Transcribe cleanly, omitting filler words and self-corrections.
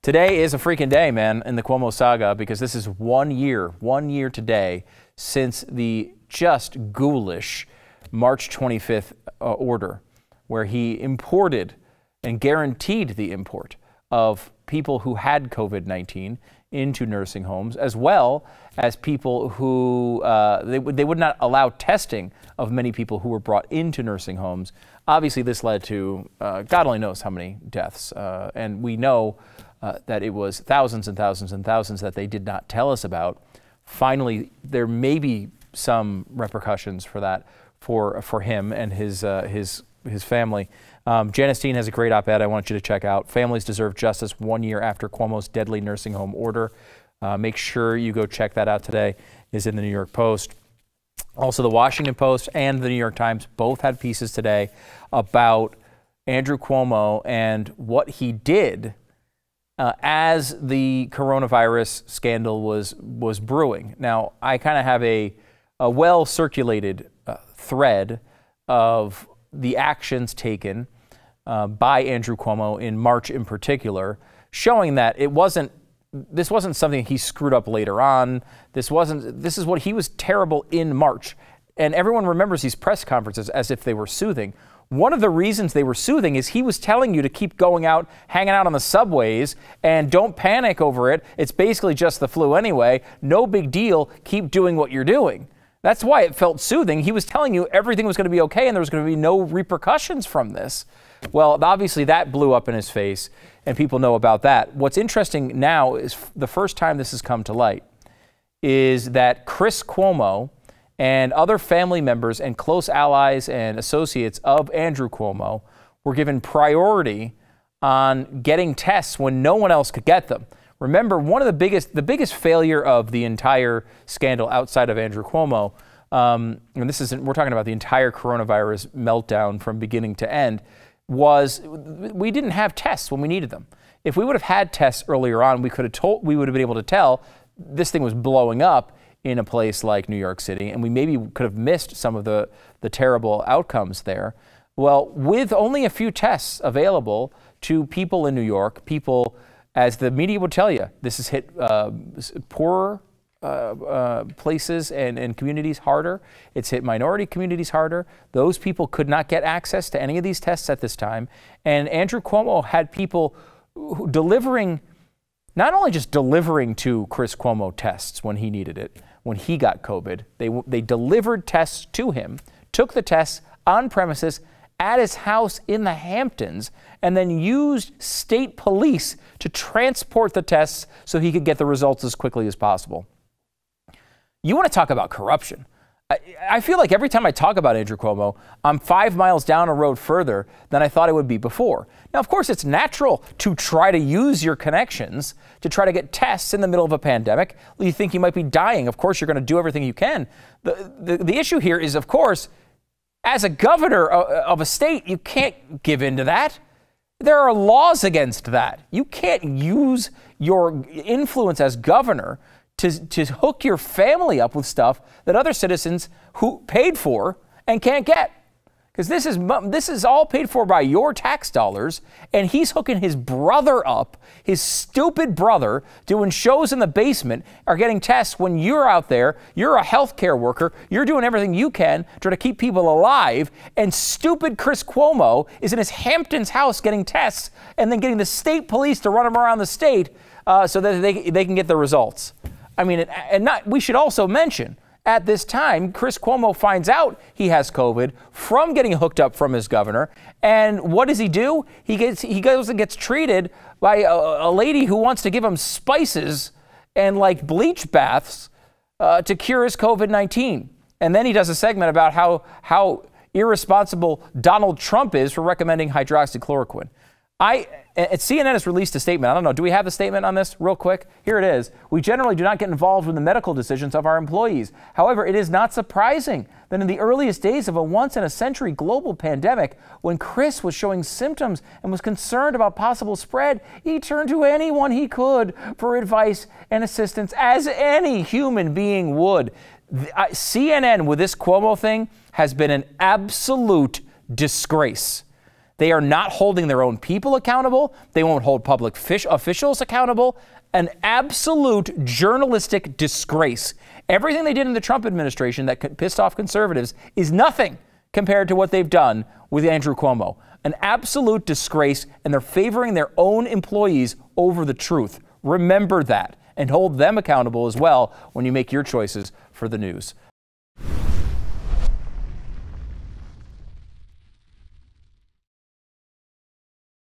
Today is a freaking day, man, in the Cuomo saga, because this is 1 year today since the just ghoulish March 25th order, where he imported and guaranteed the import of people who had COVID-19 into nursing homes, as well as people who they would not allow testing of many people who were brought into nursing homes. Obviously, this led to God only knows how many deaths, and we know that it was thousands and thousands and thousands that they did not tell us about. Finally, there may be some repercussions for that for him and his family. Janice Dean has a great op-ed I want you to check out. Families deserve justice 1 year after Cuomo's deadly nursing home order. Make sure you go check that out today. Is in the New York Post. Also, the Washington Post and the New York Times both had pieces today about Andrew Cuomo and what he did as the coronavirus scandal was brewing. Now, I kind of have a well-circulated thread of the actions taken by Andrew Cuomo in March in particular, showing that this wasn't something he screwed up later on. This is what he was terrible in March. And everyone remembers these press conferences as if they were soothing. One of the reasons they were soothing is he was telling you to keep going out, hanging out on the subways, and don't panic over it. It's basically just the flu anyway. No big deal. Keep doing what you're doing. That's why it felt soothing. He was telling you everything was going to be okay and there was going to be no repercussions from this. Well, obviously that blew up in his face, and people know about that. What's interesting now is the first time this has come to light is that Chris Cuomo and other family members and close allies and associates of Andrew Cuomo were given priority on getting tests when no one else could get them. Remember, the biggest failure of the entire scandal outside of Andrew Cuomo, and we're talking about the entire coronavirus meltdown from beginning to end, was we didn't have tests when we needed them. If we would have had tests earlier on, we would have been able to tell this thing was blowing up in a place like New York City, and we maybe could have missed some of the terrible outcomes there. Well, with only a few tests available to people in New York, people, as the media would tell you, this has hit poorer places and communities harder. It's hit minority communities harder. Those people could not get access to any of these tests at this time. And Andrew Cuomo had people not only just delivering to Chris Cuomo tests when he needed it, when he got COVID, they delivered tests to him, took the tests on premises at his house in the Hamptons, and then used state police to transport the tests so he could get the results as quickly as possible. You want to talk about corruption? I feel like every time I talk about Andrew Cuomo, I'm 5 miles down a road further than I thought I would be before. Now, of course, it's natural to try to use your connections to try to get tests in the middle of a pandemic. You think you might be dying. Of course, you're going to do everything you can. The issue here is, of course, as a governor of a state, you can't give in to that. There are laws against that. You can't use your influence as governor to hook your family up with stuff that other citizens who paid for and can't get. Because this is all paid for by your tax dollars, and he's hooking his brother up, his stupid brother, doing shows in the basement, are getting tests when you're out there, you're a healthcare worker, you're doing everything you can to try to keep people alive, and stupid Chris Cuomo is in his Hamptons house getting tests and then getting the state police to run him around the state so that they can get the results. I mean, we should also mention, at this time, Chris Cuomo finds out he has COVID from getting hooked up from his governor. And what does he do? He goes and gets treated by a lady who wants to give him spices and like bleach baths to cure his COVID-19. And then he does a segment about how irresponsible Donald Trump is for recommending hydroxychloroquine. CNN has released a statement. I don't know. Do we have the statement on this real quick? Here it is. We generally do not get involved in the medical decisions of our employees. However, it is not surprising that in the earliest days of a once-in-a-century global pandemic, when Chris was showing symptoms and was concerned about possible spread, he turned to anyone he could for advice and assistance, as any human being would. CNN with this Cuomo thing has been an absolute disgrace. They are not holding their own people accountable. They won't hold public officials accountable. An absolute journalistic disgrace. Everything they did in the Trump administration that pissed off conservatives is nothing compared to what they've done with Andrew Cuomo. An absolute disgrace, and they're favoring their own employees over the truth. Remember that, and hold them accountable as well when you make your choices for the news.